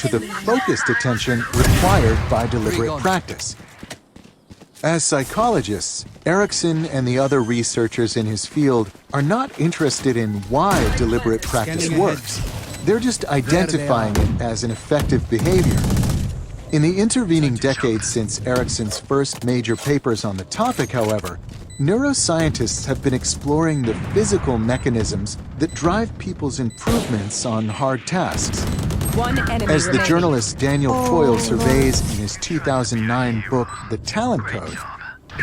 to the focused attention required by deliberate practice. As psychologists, Erickson and the other researchers in his field are not interested in why deliberate practice works. They're just identifying it as an effective behavior. In the intervening decades since Erickson's first major papers on the topic, however, neuroscientists have been exploring the physical mechanisms that drive people's improvements on hard tasks. As the journalist Daniel Coyle surveys in his 2009 book, The Talent Code,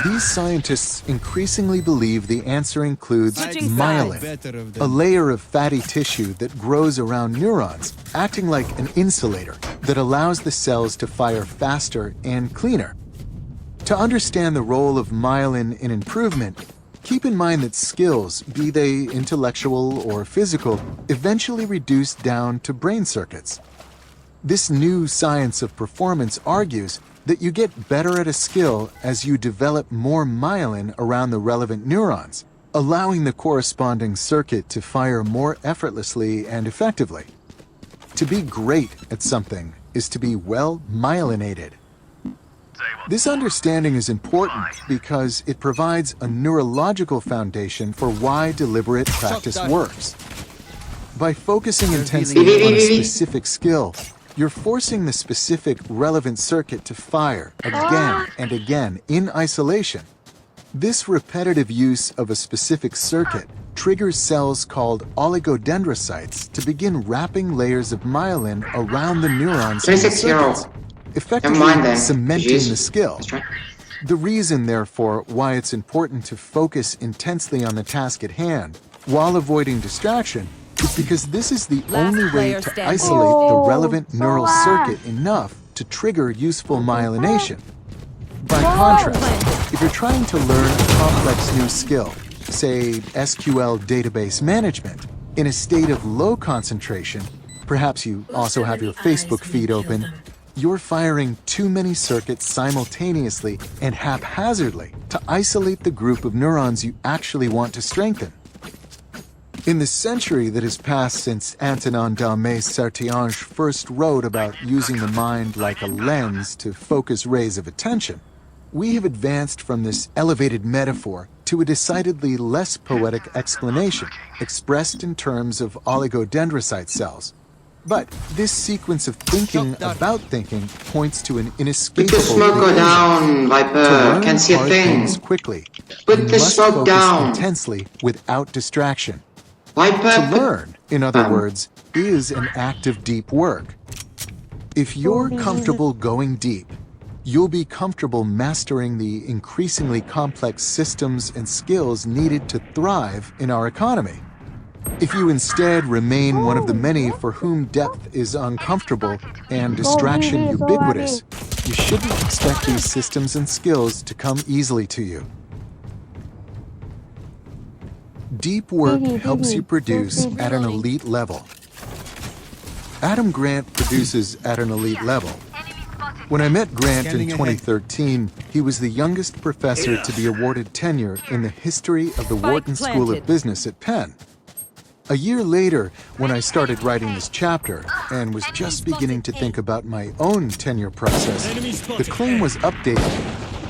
these scientists increasingly believe the answer includes myelin, a layer of fatty tissue that grows around neurons, acting like an insulator that allows the cells to fire faster and cleaner. To understand the role of myelin in improvement, keep in mind that skills, be they intellectual or physical, eventually reduce down to brain circuits. This new science of performance argues that you get better at a skill as you develop more myelin around the relevant neurons, allowing the corresponding circuit to fire more effortlessly and effectively. To be great at something is to be well myelinated. This understanding is important because it provides a neurological foundation for why deliberate practice works. By focusing intensely on a specific skill, you're forcing the specific relevant circuit to fire again and again in isolation. This repetitive use of a specific circuit triggers cells called oligodendrocytes to begin wrapping layers of myelin around the neurons in the circuits, effectively cementing the skill. The reason, therefore, why it's important to focus intensely on the task at hand while avoiding distraction is because this is the only way to isolate the relevant neural circuit enough to trigger useful myelination. By contrast, if you're trying to learn a complex new skill, say SQL database management, in a state of low concentration, perhaps you also have your Facebook feed open, you're firing too many circuits simultaneously and haphazardly to isolate the group of neurons you actually want to strengthen. In the century that has passed since Antonin Daumé Sartiange first wrote about using the mind like a lens to focus rays of attention, we have advanced from this elevated metaphor to a decidedly less poetic explanation, expressed in terms of oligodendrocyte cells. But this sequence of thinking about thinking points to an inescapable Put the smoke go down, Viper. Can't see a thing. Quickly, Put the smoke down. Intensely without distraction. Viper. To learn, in other words, is an act of deep work. If you're comfortable going deep, you'll be comfortable mastering the increasingly complex systems and skills needed to thrive in our economy. If you instead remain one of the many for whom depth is uncomfortable and distraction ubiquitous, you shouldn't expect these systems and skills to come easily to you. Deep work helps you produce at an elite level. Adam Grant produces at an elite level. When I met Grant in 2013, he was the youngest professor to be awarded tenure in the history of the Wharton School of Business at Penn. A year later, when I started writing this chapter and was just beginning to think about my own tenure process, the claim was updated.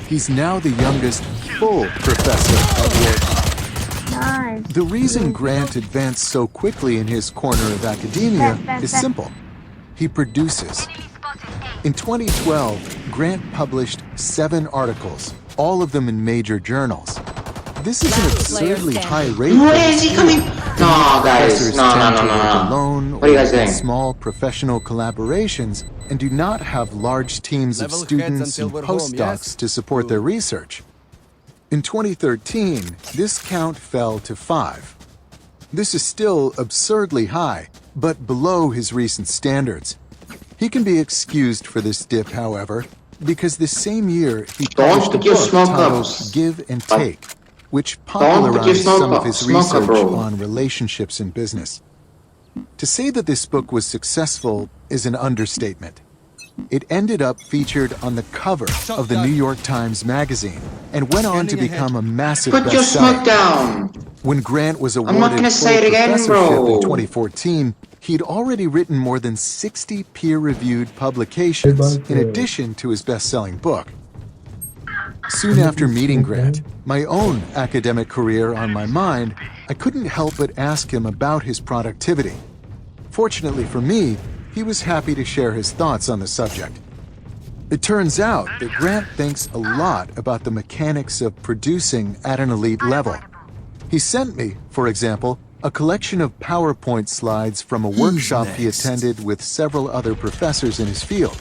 He's now the youngest full professor at Wharton. The reason Grant advanced so quickly in his corner of academia is simple. He produces. In 2012, Grant published 7 articles, all of them in major journals. This is an absurdly high rate. Where is he coming? No, guys. No. Alone What are you guys or in doing? small professional collaborations and do not have large teams of students and postdocs to support their research. In 2013, this count fell to 5. This is still absurdly high, but below his recent standards. He can be excused for this dip, however, because this same year he published a book titled Give and Take, which popularized some of his research on relationships in business. To say that this book was successful is an understatement. It ended up featured on the cover of the New York Times Magazine and went on to become a massive bestseller. Put your smoke down. When Grant was not awarded gonna full say it again, professorship bro. in 2014, He'd already written more than 60 peer-reviewed publications in addition to his best-selling book. Soon after meeting Grant, my own academic career on my mind, I couldn't help but ask him about his productivity. Fortunately for me, he was happy to share his thoughts on the subject. It turns out that Grant thinks a lot about the mechanics of producing at an elite level. He sent me, for example, a collection of PowerPoint slides from a workshop he attended with several other professors in his field.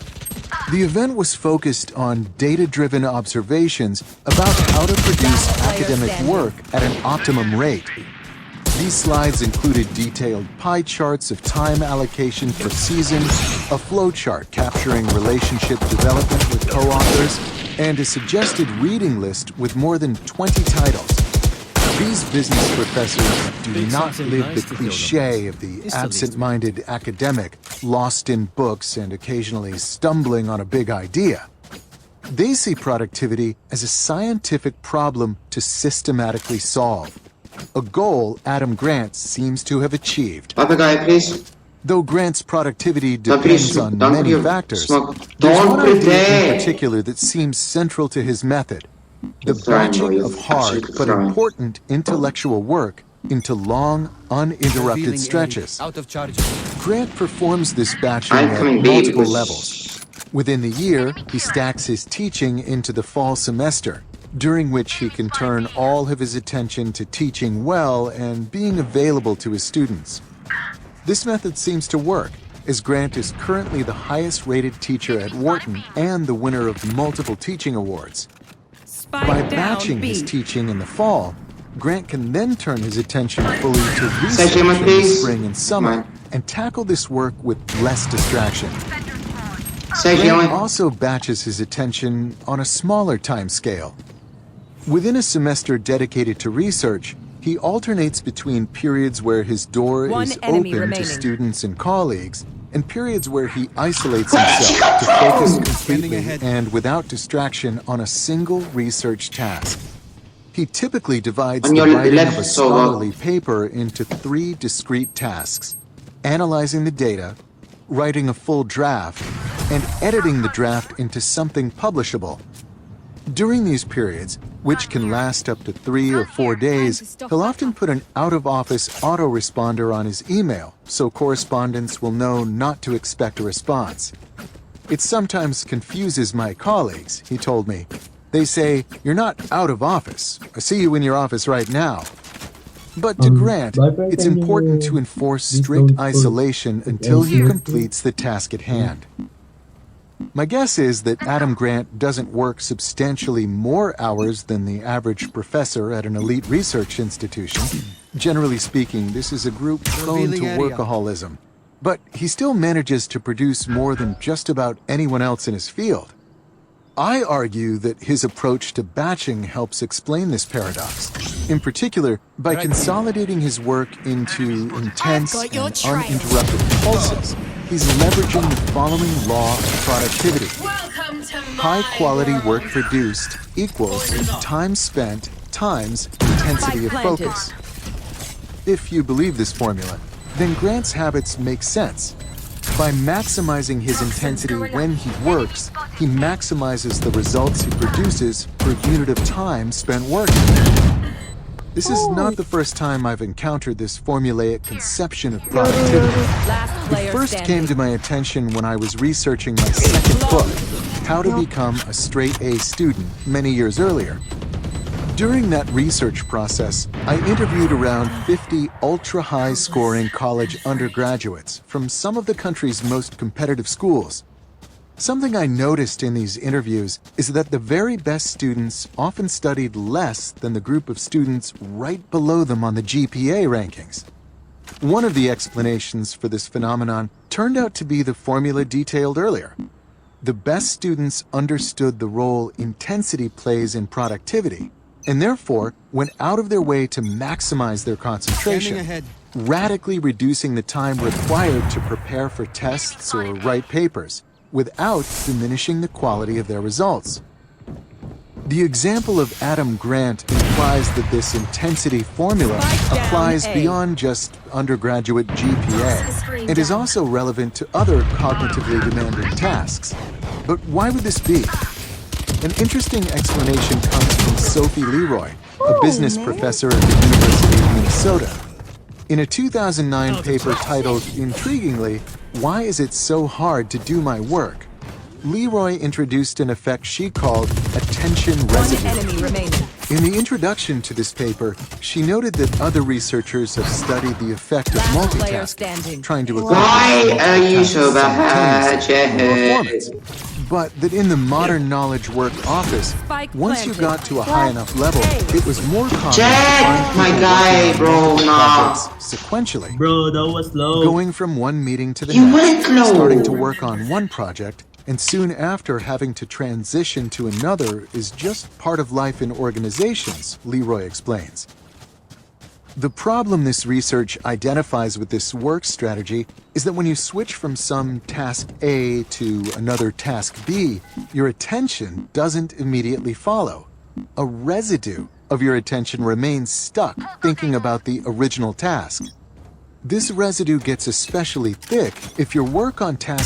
The event was focused on data-driven observations about how to produce academic work at an optimum rate. These slides included detailed pie charts of time allocation per season, a flowchart capturing relationship development with co-authors, and a suggested reading list with more than 20 titles. These business professors do not live the cliché of the absent-minded academic, lost in books and occasionally stumbling on a big idea. They see productivity as a scientific problem to systematically solve, a goal Adam Grant seems to have achieved. Papagaya, please. Though Grant's productivity depends on don't many you factors, smoke. there's Don't one idea in pretend. particular that seems central to his method: the It's fine, batching boy. of hard It's but fine. important intellectual work into long, uninterrupted stretches. Out of charge. Grant performs this batching I'm at coming, baby. multiple levels. Within the year, he stacks his teaching into the fall semester, during which he can turn all of his attention to teaching well and being available to his students. This method seems to work, as Grant is currently the highest-rated teacher at Wharton and the winner of multiple teaching awards. By batching his teaching in the fall, Grant can then turn his attention fully to research in the spring and summer and tackle this work with less distraction. Grant also batches his attention on a smaller time scale. Within a semester dedicated to research, he alternates between periods where his door is open to students and colleagues and periods where he isolates himself to focus completely and without distraction on a single research task. He typically divides the writing of a scholarly paper into 3 discrete tasks: analyzing the data, writing a full draft, and editing the draft into something publishable. During these periods, which can last up to 3 or 4 days, he'll often put an out-of-office autoresponder on his email, so correspondents will know not to expect a response. It sometimes confuses my colleagues, he told me. They say, "You're not out of office. I see you in your office right now." But to Grant, it's important to enforce strict isolation until he completes the task at hand. My guess is that Adam Grant doesn't work substantially more hours than the average professor at an elite research institution. Generally speaking, this is a group prone to workaholism. But he still manages to produce more than just about anyone else in his field. I argue that his approach to batching helps explain this paradox. In particular, by consolidating his work into intense and uninterrupted pulses, he's leveraging the following law of productivity. High-quality work produced equals time spent times intensity of focus. If you believe this formula, then Grant's habits make sense. By maximizing his intensity when he works, he maximizes the results he produces per unit of time spent working. This is not the first time I've encountered this formulaic conception of productivity. It first came to my attention when I was researching my second book, How to Become a Straight A Student, many years earlier. During that research process, I interviewed around 50 ultra-high scoring college undergraduates from some of the country's most competitive schools. Something I noticed in these interviews is that the very best students often studied less than the group of students right below them on the GPA rankings. One of the explanations for this phenomenon turned out to be the formula detailed earlier. The best students understood the role intensity plays in productivity, and therefore went out of their way to maximize their concentration, radically reducing the time required to prepare for tests or write papers, without diminishing the quality of their results. The example of Adam Grant implies that this intensity formula applies beyond just undergraduate GPA and is also relevant to other cognitively demanding tasks. But why would this be? An interesting explanation comes from Sophie Leroy, a business professor at the University of Minnesota. In a 2009 paper titled, intriguingly, "Why is it so hard to do my work?" Leroy introduced an effect she called attention residue. In the introduction to this paper, she noted that other researchers have studied the effect of multitasking, trying to accomplish Why are you so bad, performance. But that in the modern knowledge work office, once you got to a high enough level, it was more common to find my people guy, working bro, on nah. projects sequentially. Bro, that was low. Going from one meeting to the You next, went low. starting to work on one project, and soon after having to transition to another is just part of life in organizations, Leroy explains. The problem this research identifies with this work strategy is that when you switch from some task A to another task B, your attention doesn't immediately follow. A residue of your attention remains stuck thinking about the original task. This residue gets especially thick if your work on task